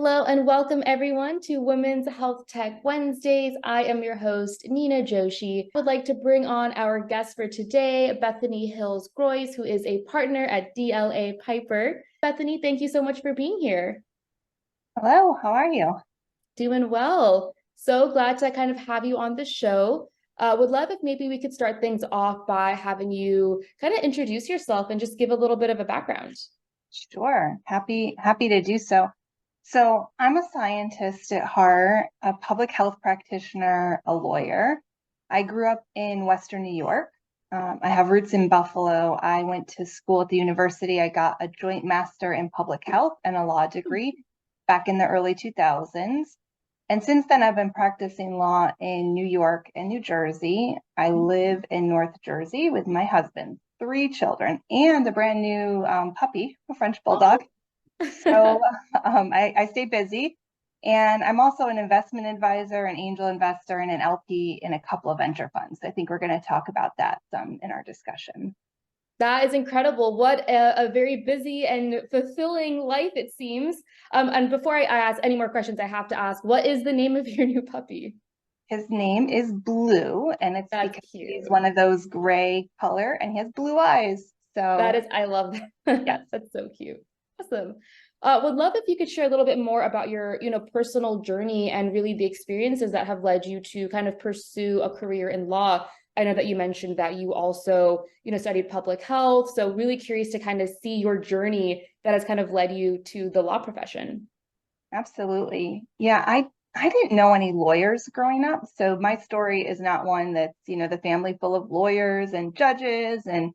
Hello and welcome everyone to Women's Health Tech Wednesdays. I am your host, Nina Joshi. I would like to bring on our guest for today, Bethany Hills Grois, who is a partner at DLA Piper. Bethany, thank you so much for being here. Hello, how are you? Doing well. So glad to kind of have you on the show. Would love if maybe we could start things off by having you kind of introduce yourself and just give a little bit of a background. Sure, happy to do so. So I'm a scientist at heart, a public health practitioner, a lawyer. I grew up in Western New York. I have roots in Buffalo. I went to school at the university. I got a joint master in public health and a law degree back in the early 2000s. And since then, I've been practicing law in New York and New Jersey. I live in North Jersey with my husband, three children, and a brand new puppy, a French bulldog. So I stay busy. And I'm also an investment advisor, an angel investor, and an LP in a couple of venture funds. I think we're going to talk about that some in our discussion. That is incredible. What a very busy and fulfilling life it seems. And before I ask any more questions, I have to ask, what is the name of your new puppy? His name is Blue, and it's That's because cute. he's one of those gray color and he has blue eyes. That So is, I love that. yes. That's so cute. Awesome. Would love if you could share a little bit more about your, personal journey and really the experiences that have led you to kind of pursue a career in law. I know that you mentioned that you also, studied public health. So really curious to kind of see your journey that has kind of led you to the law profession. Absolutely. Yeah, I didn't know any lawyers growing up, so my story is not one that's, the family full of lawyers and judges and,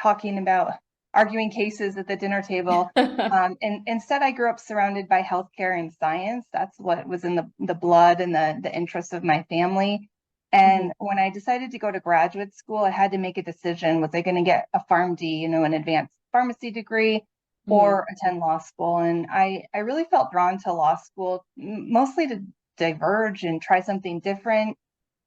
talking about arguing cases at the dinner table. And instead, I grew up surrounded by healthcare and science. That's what was in the blood and the interests of my family. And when I decided to go to graduate school, I had to make a decision. Was I going to get a PharmD, an advanced pharmacy degree, or attend law school? And I really felt drawn to law school, mostly to diverge and try something different.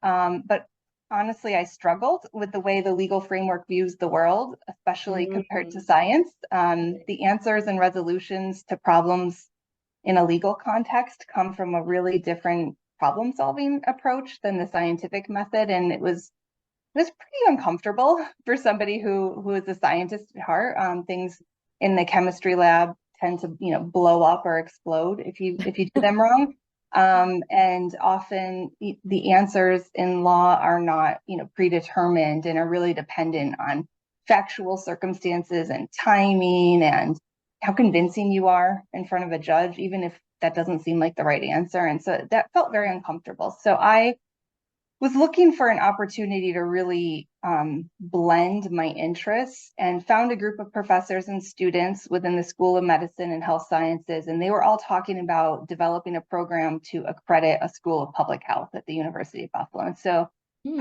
But honestly, I struggled with the way the legal framework views the world, especially compared to science. The answers and resolutions to problems in a legal context come from a really different problem solving approach than the scientific method. And it was pretty uncomfortable for somebody who is a scientist at heart. Things in the chemistry lab tend to blow up or explode if you do them wrong. And often the answers in law are not predetermined and are really dependent on factual circumstances and timing and how convincing you are in front of a judge, even if that doesn't seem like the right answer. And so that felt very uncomfortable. So I was looking for an opportunity to really blend my interests and found a group of professors and students within the School of Medicine and Health Sciences. And they were all talking about developing a program to accredit a school of public health at the University of Buffalo. And so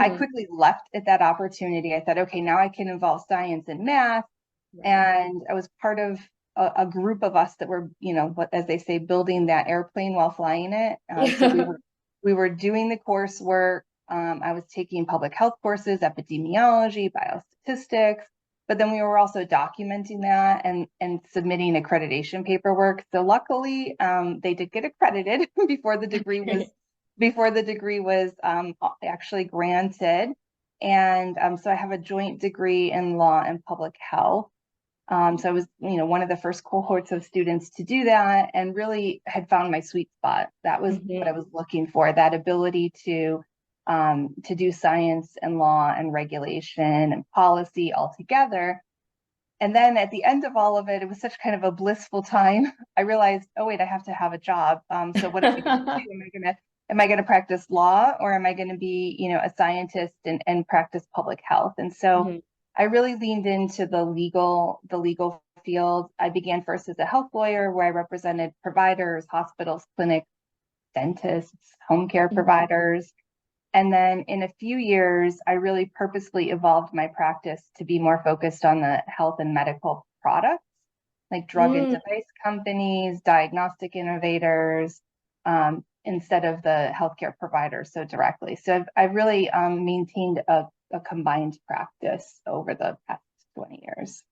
I quickly left at that opportunity. I thought, okay, now I can involve science and math. And I was part of a group of us that were, as they say, building that airplane while flying it. So we were doing the coursework. I was taking public health courses, epidemiology, biostatistics, but then we were also documenting that and submitting accreditation paperwork. So luckily, they did get accredited before the degree was actually granted. And so I have a joint degree in law and public health. So I was, one of the first cohorts of students to do that, and really had found my sweet spot. That was what I was looking for, that ability to do science and law and regulation and policy all together. And then at the end of all of it, it was such kind of a blissful time. I realized, oh wait, I have to have a job. So what am I going to do? Am I going to practice law, or am I going to be, a scientist and practice public health? And so I really leaned into the legal field. I began first as a health lawyer, where I represented providers, hospitals, clinics, dentists, home care providers. And then in a few years, I really purposely evolved my practice to be more focused on the health and medical products, like drug and device companies, diagnostic innovators, instead of the healthcare providers so directly. So I've really maintained a combined practice over the past 20 years.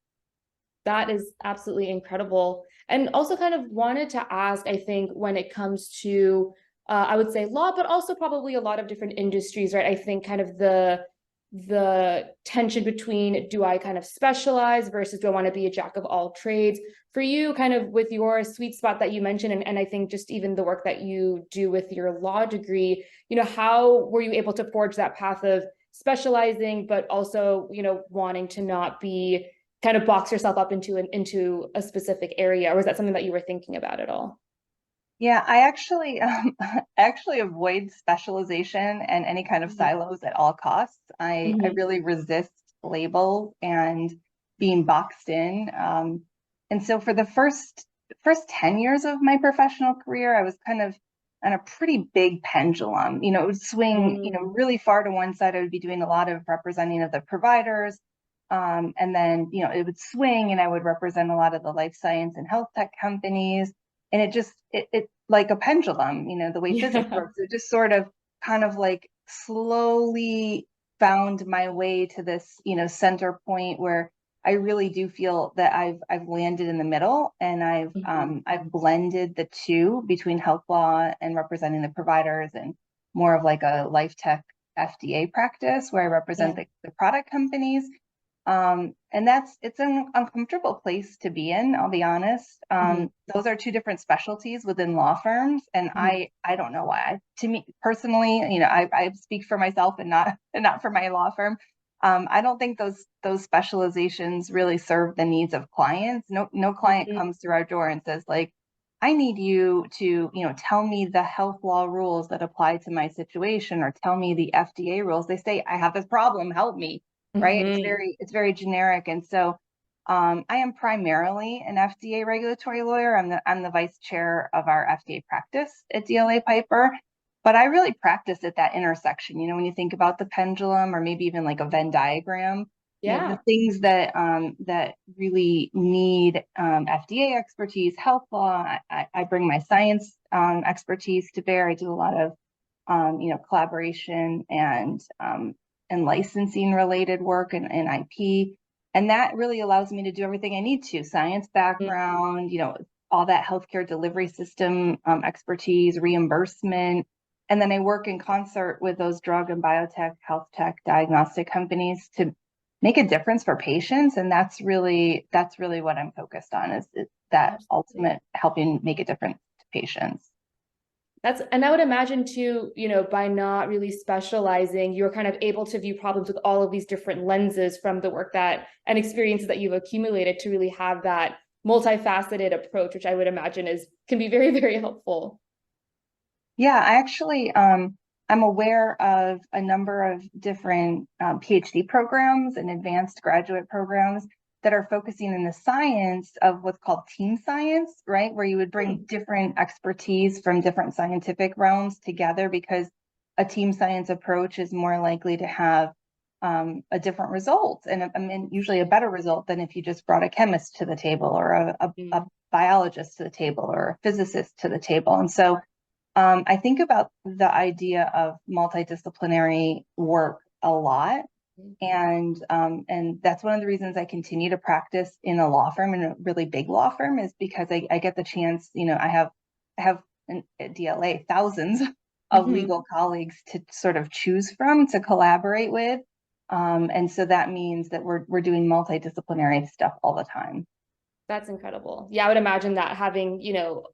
That is absolutely incredible. And also kind of wanted to ask, I think when it comes to, I would say law, but also probably a lot of different industries, right? I think kind of the tension between, do I kind of specialize versus do I want to be a jack of all trades? For you, kind of with your sweet spot that you mentioned, and I think just even the work that you do with your law degree, how were you able to forge that path of specializing, but also, wanting to not be kind of box yourself up into a specific area? Or was that something that you were thinking about at all? Yeah, I actually actually avoid specialization and any kind of silos at all costs. I Mm-hmm. really resist labels and being boxed in. And so for the first 10 years of my professional career, I was kind of on a pretty big pendulum. It would swing, Mm-hmm. really far to one side. I would be doing a lot of representing of the providers. And then, it would swing and I would represent a lot of the life science and health tech companies. And it like a pendulum, the way physics Yeah. works. It just sort of kind of like slowly found my way to this, center point where I really do feel that I've landed in the middle, and Mm-hmm. I've blended the two between health law and representing the providers, and more of like a life tech FDA practice where I represent Yeah. the product companies. And it's an uncomfortable place to be in, I'll be honest. Mm-hmm. Those are two different specialties within law firms. And Mm-hmm. I don't know why. To me personally, I speak for myself and not and not for my law firm. I don't think those specializations really serve the needs of clients. No client Mm-hmm. comes through our door and says, like, I need you to, tell me the health law rules that apply to my situation, or tell me the FDA rules. They say, I have this problem, help me, right? Mm-hmm. It's very generic. And so I am primarily an FDA regulatory lawyer. I'm the vice chair of our FDA practice at DLA Piper, but I really practice at that intersection. When you think about the pendulum, or maybe even like a Venn diagram, the Yeah. things that really need FDA expertise, health law. I bring my science expertise to bear. I do a lot of collaboration and licensing related work and IP. And that really allows me to do everything I need to: science background, all that healthcare delivery system expertise, reimbursement. And then I work in concert with those drug and biotech, health tech, diagnostic companies to make a difference for patients. And that's really what I'm focused on, is that Absolutely. ultimate helping make a difference to patients. And I would imagine too, by not really specializing, you're kind of able to view problems with all of these different lenses from the work that and experiences that you've accumulated to really have that multifaceted approach, which I would imagine can be very, very helpful. Yeah, I actually, I'm aware of a number of different PhD programs and advanced graduate programs that are focusing in the science of what's called team science, right? Where you would bring Hmm. different expertise from different scientific realms together, because a team science approach is more likely to have a different result, and I mean, usually a better result than if you just brought a chemist to the table, or a Mm. biologist to the table, or a physicist to the table. And so I think about the idea of multidisciplinary work a lot, and that's one of the reasons I continue to practice in a law firm, in a really big law firm, is because I get the chance. I have at DLA thousands of Mhm. legal colleagues to sort of choose from, to collaborate with, and so that means that we're doing multidisciplinary stuff all the time. That's incredible. Yeah, I would imagine that having,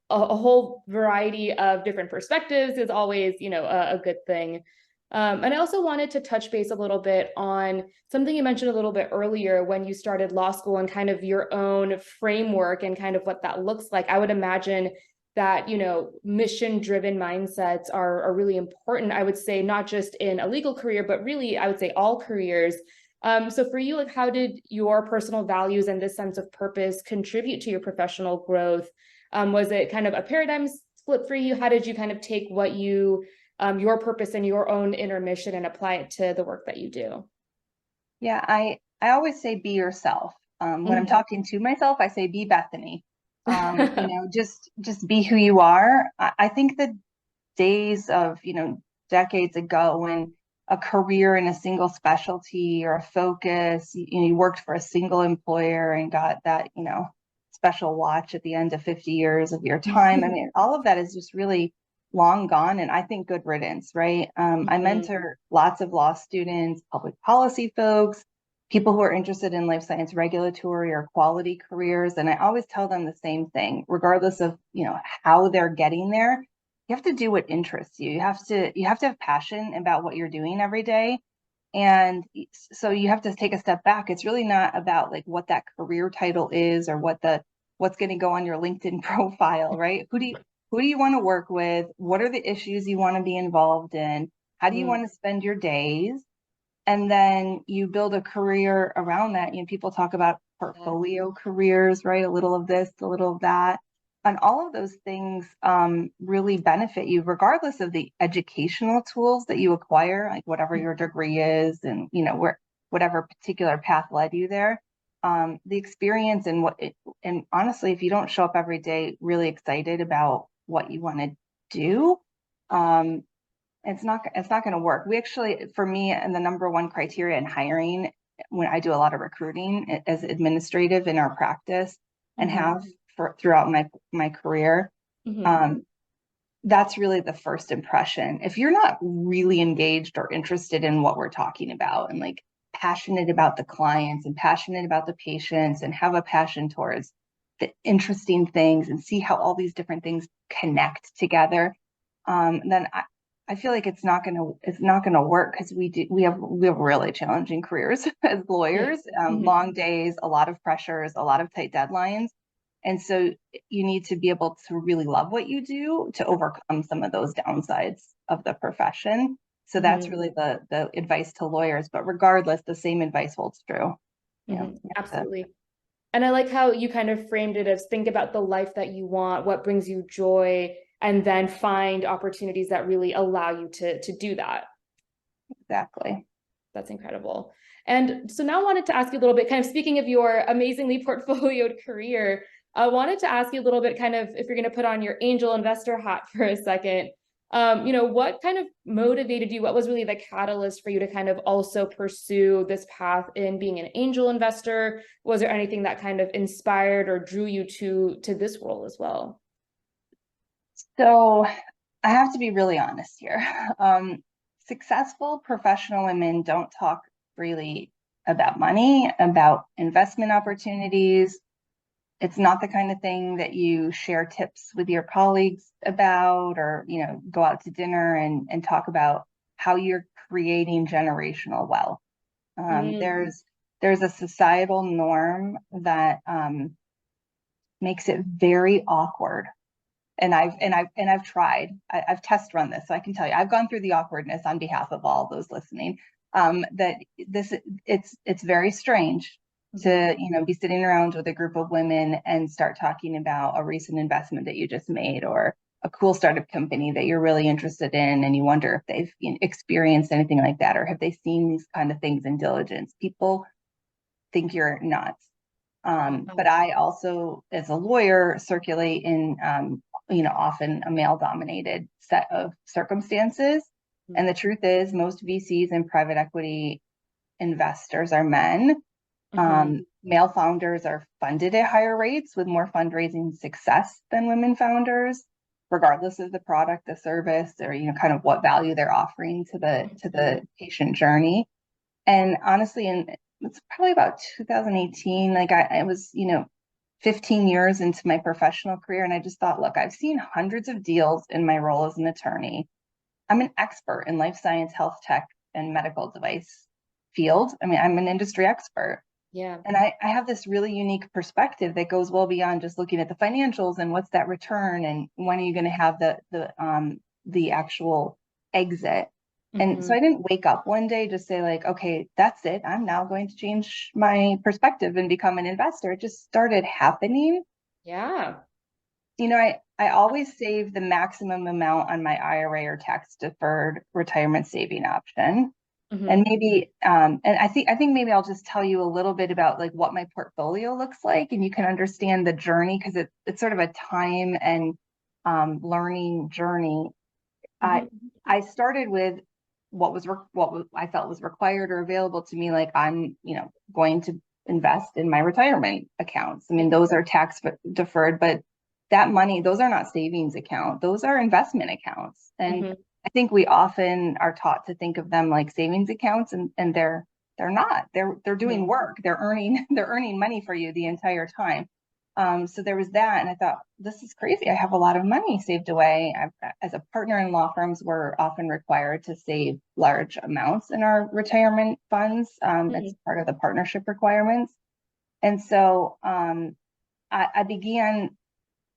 a whole variety of different perspectives is always, a good thing. And I also wanted to touch base a little bit on something you mentioned a little bit earlier when you started law school, and kind of your own framework and kind of what that looks like. I would imagine that, mission-driven mindsets are really important, I would say, not just in a legal career, but really, I would say all careers. So for you, like, how did your personal values and this sense of purpose contribute to your professional growth? Was it kind of a paradigm flip for you? How did you kind of take your purpose and your own inner mission and apply it to the work that you do? Yeah, I always say be yourself. When I'm Mhm. talking to myself, I say be Bethany. Just be who you are. I think the days of, decades ago, when a career in a single specialty or a focus. You worked for a single employer and got that, special watch at the end of 50 years of your time. I mean, all of that is just really long gone. And I think good riddance, right? I mentor lots of law students, public policy folks, people who are interested in life science regulatory or quality careers. And I always tell them the same thing, regardless of, how they're getting there. You have to do what interests you. You have to have passion about what you're doing every day. And so you have to take a step back. It's really not about like what that career title is or what's going to go on your LinkedIn profile, right? Who do you want to work with? What are the issues you want to be involved in? How do you want to spend your days? And then you build a career around that. People talk about portfolio careers, right? A little of this, a little of that. And all of those things really benefit you, regardless of the educational tools that you acquire, like whatever your degree is, and whatever particular path led you there. The experience and honestly, if you don't show up every day really excited about what you want to do, it's not going to work. We actually, for me, and the number one criteria in hiring, when I do a lot of recruiting as administrative in our practice and have throughout my career, that's really the first impression. If you're not really engaged or interested in what we're talking about and like passionate about the clients and passionate about the patients and have a passion towards the interesting things and see how all these different things connect together, then I feel like it's not gonna work, because we have really challenging careers as lawyers, long days, a lot of pressures, a lot of tight deadlines. And so you need to be able to really love what you do to overcome some of those downsides of the profession. So that's really the advice to lawyers. But regardless, the same advice holds true. Absolutely. And I like how you kind of framed it as think about the life that you want, what brings you joy, and then find opportunities that really allow you to do that. Exactly. That's incredible. And so now I wanted to ask you a little bit, kind of speaking of your amazingly portfolioed career, I wanted to ask you a little bit, kind of, if you're going to put on your angel investor hat for a second, what kind of motivated you? What was really the catalyst for you to kind of also pursue this path in being an angel investor? Was there anything that kind of inspired or drew you to this role as well? So I have to be really honest here. Successful professional women don't talk freely about money, about investment opportunities. It's not the kind of thing that you share tips with your colleagues about, or go out to dinner and talk about how you're creating generational wealth. There's a societal norm that makes it very awkward. And I've tried. I've test run this, so I can tell you I've gone through the awkwardness on behalf of all those listening. That it's very strange to be sitting around with a group of women and start talking about a recent investment that you just made, or a cool startup company that you're really interested in, and you wonder if they've experienced anything like that, or have they seen these kind of things in diligence. People think you're nuts. But I also, as a lawyer, circulate in often a male-dominated set of circumstances. And the truth is, most VCs and private equity investors are men. Male founders are funded at higher rates with more fundraising success than women founders, regardless of the product, the service, or kind of what value they're offering to the patient journey. And honestly, it's probably about 2018, like I was 15 years into my professional career, and I just thought, look, I've seen hundreds of deals in my role as an attorney. I'm an expert in life science, health tech, and medical device field. I mean, I'm an industry expert. Yeah. And I have this really unique perspective that goes well beyond just looking at the financials and what's that return and when are you going to have the actual exit. And so I didn't wake up one day to say like, okay, that's it, I'm now going to change my perspective and become an investor. It just started happening. Yeah. I always save the maximum amount on my IRA or tax deferred retirement saving option. And maybe, and I think maybe I'll just tell you a little bit about like what my portfolio looks like, and you can understand the journey, because it's sort of a time and learning journey. I started with what I felt was required or available to me. Like I'm, going to invest in my retirement accounts. I mean, those are tax deferred, but that money, those are not savings account. Those are investment accounts. And I think we often are taught to think of them like savings accounts, and they're not. They're doing work. They're earning money for you the entire time. So there was that, and I thought, this is crazy. I have a lot of money saved away. As a partner in law firms, we're often required to save large amounts in our retirement funds. It's part of the partnership requirements. And so I began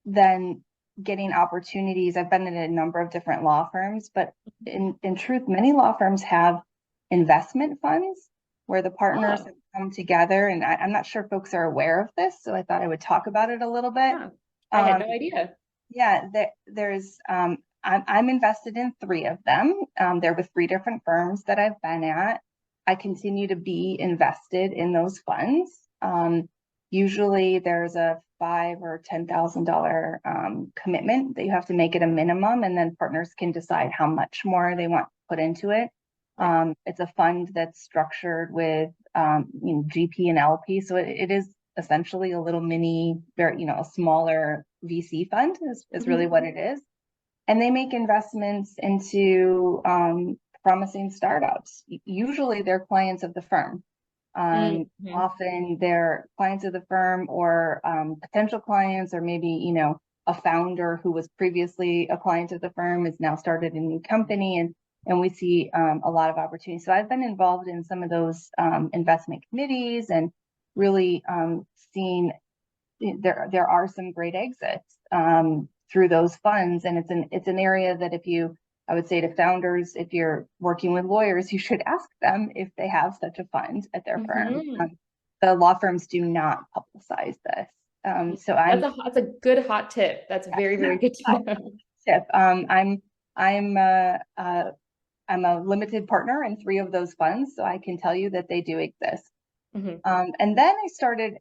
then getting opportunities. I've been in a number of different law firms, but in truth, many law firms have investment funds where the partners have come together. And I'm not sure folks are aware of this, so I thought I would talk about it a little bit. I had no idea. Yeah, there's I'm invested in 3 of them. They're with 3 different firms that I've been at. I continue to be invested in those funds. Usually there's a $5,000 or $10,000 commitment that you have to make at a minimum, and then partners can decide how much more they want to put into it. It's a fund that's structured with GP and LP, so it is essentially a little mini, very a smaller VC fund is really what it is. And they make investments into promising startups. Usually they're clients of the firm. Often they're clients of the firm or potential clients, or maybe, a founder who was previously a client of the firm is now started a new company, and we see a lot of opportunities. So I've been involved in some of those investment committees and really seen there are some great exits through those funds. And it's an area that I would say to founders, if you're working with lawyers, you should ask them if they have such a fund at their firm. The law firms do not publicize this. So that's a good hot tip. That's very, very good to know. Tip. I'm a limited partner in 3 of those funds, so I can tell you that they do exist. And then I started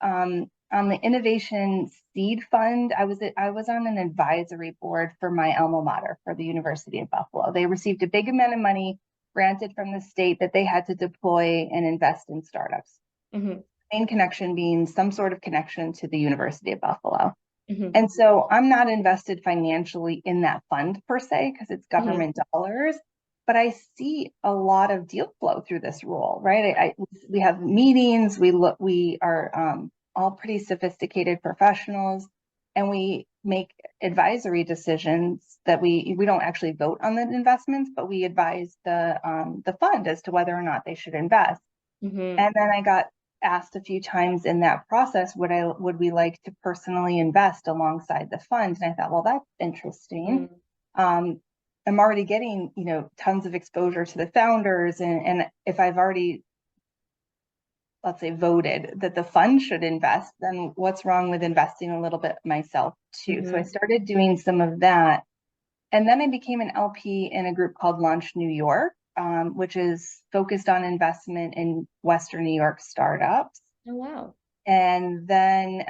on the Innovation Seed Fund. I was on an advisory board for my alma mater, for the University of Buffalo. They received a big amount of money granted from the state that they had to deploy and invest in startups. Main connection being some sort of connection to the University of Buffalo. And so I'm not invested financially in that fund per se, because it's government dollars, but I see a lot of deal flow through this role, right? We have meetings, we are all pretty sophisticated professionals, and we make advisory decisions that we don't actually vote on the investments, but we advise the fund as to whether or not they should invest. And then I got asked a few times in that process, would we like to personally invest alongside the fund? And I thought, well, that's interesting. I'm already getting, tons of exposure to the founders, and if I've already, let's say, voted that the fund should invest, then what's wrong with investing a little bit myself too? So I started doing some of that. And then I became an LP in a group called Launch New York, which is focused on investment in Western New York startups. Oh, wow. And then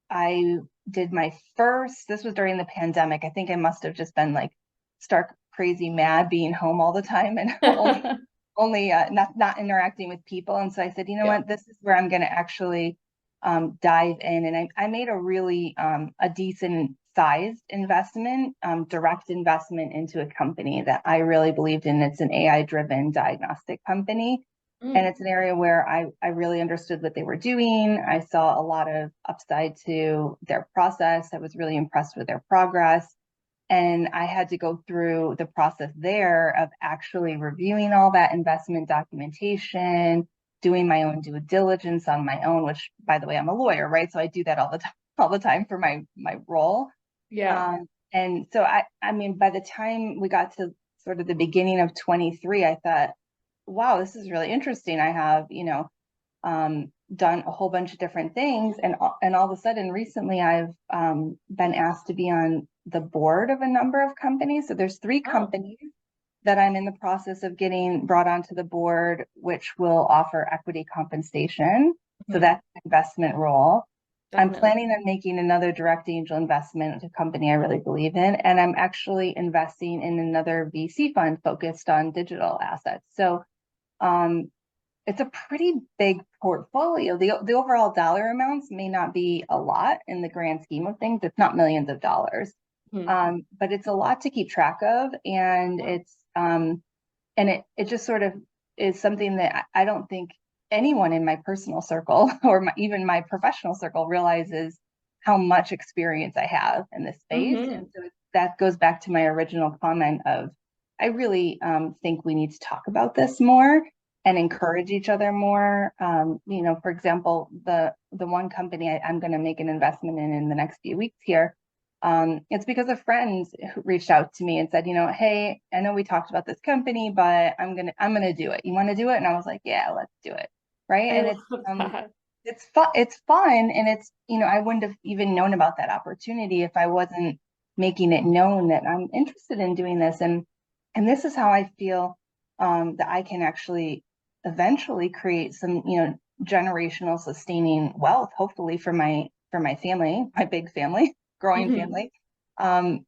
I did my first, this was during the pandemic. I think I must have just been like stark crazy mad being home all the time and only not interacting with people. And so I said, what, this is where I'm going to actually dive in. And I made a really a decent sized investment, direct investment into a company that I really believed in. It's an AI driven diagnostic company. And it's an area where I really understood what they were doing. I saw a lot of upside to their process. I was really impressed with their progress. And I had to go through the process there of actually reviewing all that investment documentation, doing my own due diligence on my own, which, by the way, I'm a lawyer, right? So I do that all the time for my role. And so I mean, by the time we got to sort of the beginning of 23, I thought, wow, this is really interesting. I have, done a whole bunch of different things. And all of a sudden recently I've been asked to be on the board of a number of companies. So there's 3 companies that I'm in the process of getting brought onto the board, which will offer equity compensation. So that's an investment role. I'm Definitely. planning on making another direct angel investment with a company I really believe in, and I'm actually investing in another VC fund focused on digital assets. So um, it's a pretty big portfolio. The overall dollar amounts may not be a lot in the grand scheme of things. It's not millions of dollars, Mhm. but it's a lot to keep track of, and it just sort of is something that I don't think anyone in my personal circle or even my professional circle realizes how much experience I have in this space. And Mhm. so that goes back to my original comment of I really think we need to talk about this more and encourage each other more. For example, the one company I'm going to make an investment in the next few weeks here, it's because of friends who reached out to me and said, hey, I know we talked about this company, but I'm gonna do it. You want to do it? And I was like, yeah, let's do it. Right. I And love that. it's fun, and I wouldn't have even known about that opportunity if I wasn't making it known that I'm interested in doing this. And this is how I feel that I can actually eventually create some, generational sustaining wealth, hopefully for my family, my big family, growing Mhm. family. And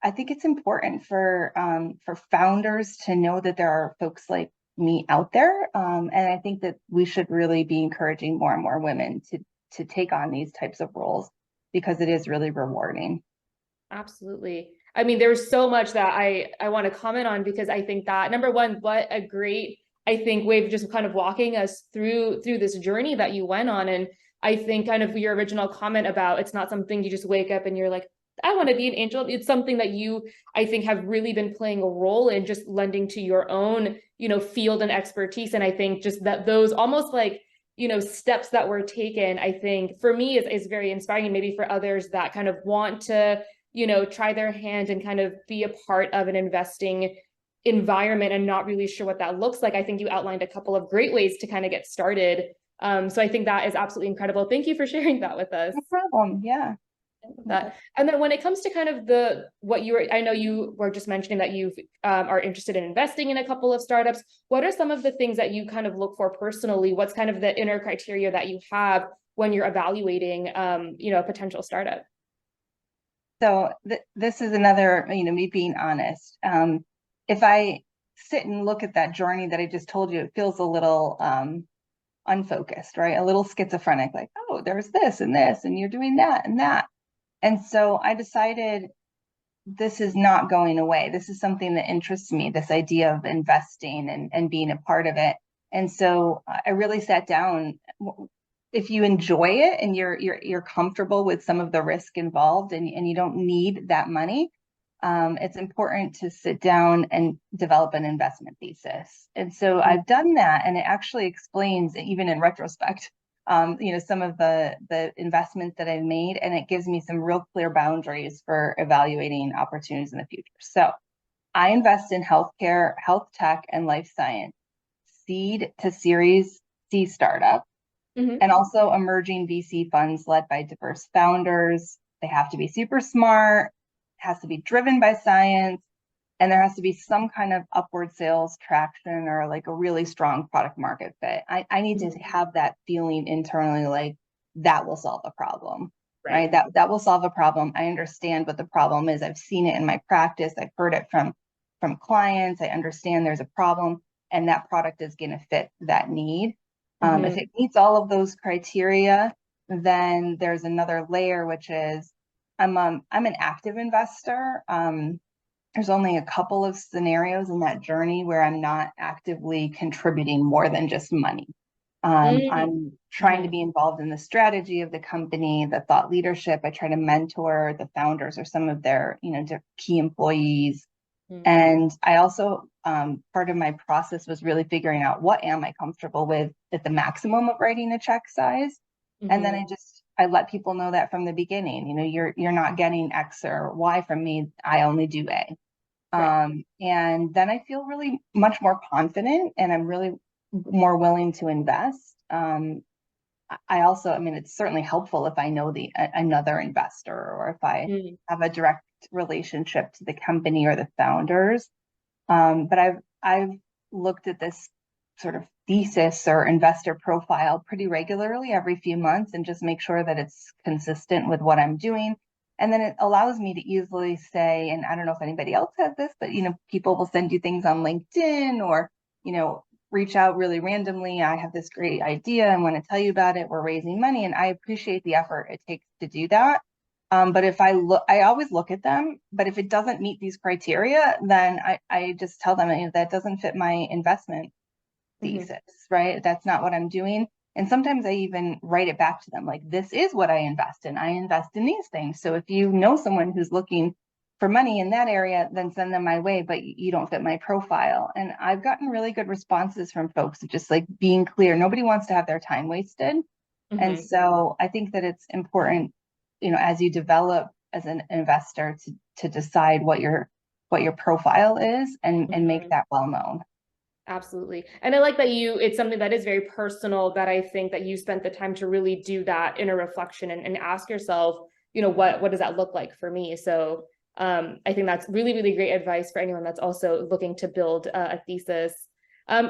I think it's important for founders to know that there are folks like me out there. And I think that we should really be encouraging more and more women to take on these types of roles because it is really rewarding. Absolutely. I mean, there's so much that I want to comment on because I think that number one, what a great I think way of just kind of walking us through this journey that you went on. And I think kind of your original comment about it's not something you just wake up and you're like, I want to be an angel. It's something that you, I think, have really been playing a role in just lending to your own, field and expertise. And I think just that those almost like steps that were taken, I think for me is very inspiring, and maybe for others that kind of want to try their hand and kind of be a part of an investing environment and not really sure what that looks like. I think you outlined a couple of great ways to kind of get started. So I think that is absolutely incredible. Thank you for sharing that with us. No problem. Yeah. That and then when it comes to kind of the what you were, I know you were just mentioning that you are interested in investing in a couple of startups. What are some of the things that you kind of look for personally? What's kind of the inner criteria that you have when you're evaluating a potential startup? So this is another, me being honest. If I sit and look at that journey that I just told you, it feels a little unfocused, right? A little schizophrenic, like, oh, there's this, and you're doing that and that. And so I decided this is not going away. This is something that interests me, this idea of investing and being a part of it. And so I really sat down. If you enjoy it and you're comfortable with some of the risk involved and you don't need that money, it's important to sit down and develop an investment thesis. And so I've done that, and it actually explains, even in retrospect, some of the investments that I've made, and it gives me some real clear boundaries for evaluating opportunities in the future. So I invest in healthcare, health tech, and life science, seed to Series C startup, Mm-hmm. and also emerging VC funds led by diverse founders. They have to be super smart, has to be driven by science, and there has to be some kind of upward sales traction or like a really strong product market fit. I need to have that feeling internally, like that will solve a problem, right? Right. That will solve a problem. I understand what the problem is. I've seen it in my practice. I've heard it from clients. I understand there's a problem, and that product is going to fit that need. If Mm-hmm. it meets all of those criteria, then there's another layer, which is I'm an active investor. There's only a couple of scenarios in that journey where I'm not actively contributing more than just money. I'm trying to Mm-hmm. be involved in the strategy of the company, the thought leadership. I try to mentor the founders or some of their, key employees. And I also, part of my process was really figuring out what am I comfortable with at the maximum of writing a check size. And then Mm-hmm. I let people know that from the beginning, you're not getting X or Y from me. I only do A. Right. And then I feel really much more confident, and I'm really more willing to invest. I also, I mean, it's certainly helpful if I know another investor, or if I Mm-hmm. have a direct relationship to the company or the founders. But I've looked at this sort of thesis or investor profile pretty regularly every few months and just make sure that it's consistent with what I'm doing. And then it allows me to easily say, and I don't know if anybody else has this, but people will send you things on LinkedIn or, reach out really randomly. I have this great idea. I want to tell you about it. We're raising money. And I appreciate the effort it takes to do that. But if I always look at them, but if it doesn't meet these criteria, then I just tell them that doesn't fit my investment thesis, right? That's not what I'm doing. And sometimes I even write it back to them, like, this is what I invest in. I invest in these things. So if you know someone who's looking for money in that area, then send them my way, but you don't fit my profile. And I've gotten really good responses from folks, just like being clear. Nobody wants to have their time wasted. And so I think that it's important, as you develop as an investor to decide what your profile is and make that well known. Absolutely. And I like that it's something that is very personal, that I think that you spent the time to really do that inner reflection and ask yourself, what does that look like for me? So I think that's really, really great advice for anyone that's also looking to build a thesis.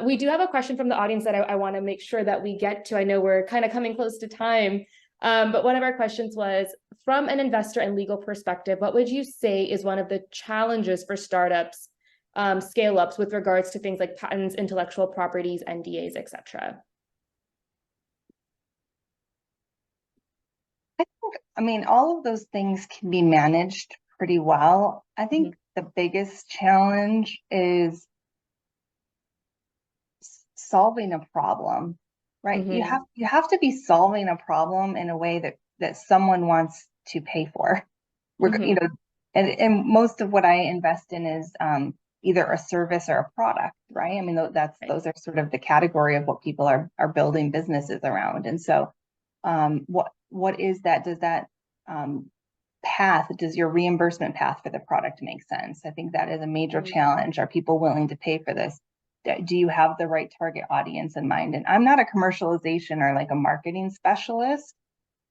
We do have a question from the audience that I want to make sure that we get to. I know we're kind of coming close to time, but one of our questions was, from an investor and legal perspective, what would you say is one of the challenges for startups scale ups with regards to things like patents, intellectual properties, NDAs, etc.? I mean, all of those things can be managed pretty well. I think the biggest challenge is solving a problem, right? You have to be solving a problem in a way that someone wants to pay for. And most of what I invest in is either a service or a product, right? I mean, those are sort of the category of what people are building businesses around. And so what is that? Does that does your reimbursement path for the product make sense? I think that is a major challenge. Are people willing to pay for this? Do you have the right target audience in mind? And I'm not a commercialization or like a marketing specialist.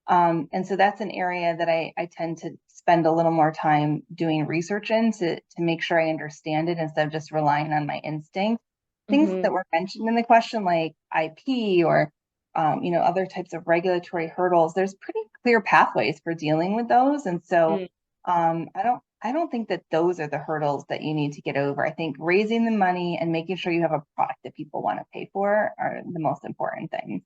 And so that's an area that I tend to spend a little more time doing research in to make sure I understand it instead of just relying on my instinct. Things that were mentioned in the question, like IP or other types of regulatory hurdles, there's pretty clear pathways for dealing with those. And so I don't think that those are the hurdles that you need to get over. I think raising the money and making sure you have a product that people want to pay for are the most important things.